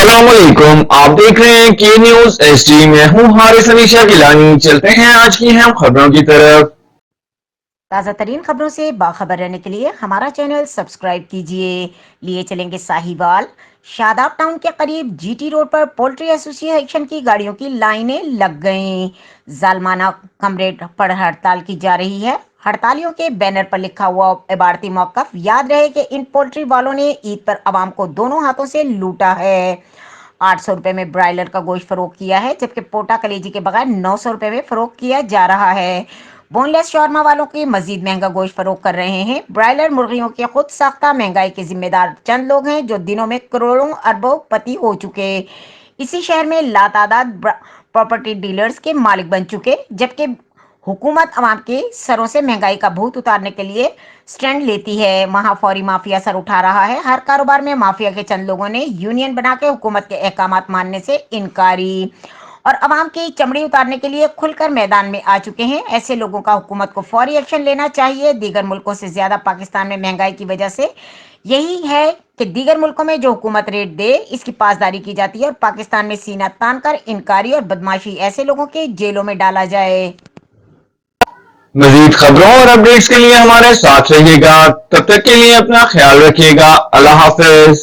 अस्सलामुअलैकुम। आप देख रहे हैं के न्यूज एचडी। मैं हूं हारिस अमीशा गिलानी। चलते हैं आज की अहम खबरों की तरफ। ताज़ा तरीन खबरों से बाखबर रहने के लिए हमारा चैनल सब्सक्राइब कीजिए। लिए चलेंगे साहिवाल। शादाब टाउन के करीब जीटी रोड पर पोल्ट्री एसोसिएशन की गाड़ियों की लाइनें लग गईं। जालमाना कम रेट पर हड़ताल की जा रही है। हड़तालियों के बैनर पर लिखा हुआ इबारती मौकफ। याद रहे कि इन पोल्ट्री वालों ने ईद पर आवाम को दोनों हाथों से लूटा है। 800 रुपए में ब्रायलर का गोश्त फरोख्त किया है, जबकि पोटा कलेजी के बगैर 900 रुपए में फरोख्त किया जा रहा है। बोनलेस शॉर्मा वालों की मजीद महंगा गोश्त फरोख्त कर रहे हैं। ब्रायलर मुर्गियों के खुद साख्ता महंगाई के जिम्मेदार चंद लोग हैं जो दिनों में करोड़ों अरबों पति हो चुके। इसी शहर में लातादाद प्रॉपर्टी डीलर्स के मालिक बन चुके, जबकि हुकूमत अवाम के सरों से महंगाई का भूत उतारने के लिए स्टैंड लेती है। वहां फौरी माफिया सर उठा रहा है। हर कारोबार में माफिया के चंद लोगों ने यूनियन बना के हुकूमत के अहकामात मानने से इनकारी और अवाम की चमड़ी उतारने के लिए खुलकर मैदान में आ चुके हैं। ऐसे लोगों का हुकूमत को फौरी एक्शन लेना चाहिए। दीगर मुल्कों से ज्यादा पाकिस्तान में महंगाई की वजह से यही है कि दीगर मुल्कों में जो हुकूमत रेट दे, इसकी पासदारी की जाती है और पाकिस्तान में सीना तान कर इनकारी और बदमाशी ऐसे लोगों के जेलों में डाला जाए। मजीद खबरों और अपडेट्स के लिए हमारे साथ रहिएगा। तब तक के लिए अपना ख्याल रखिएगा। अल्लाह हाफिज।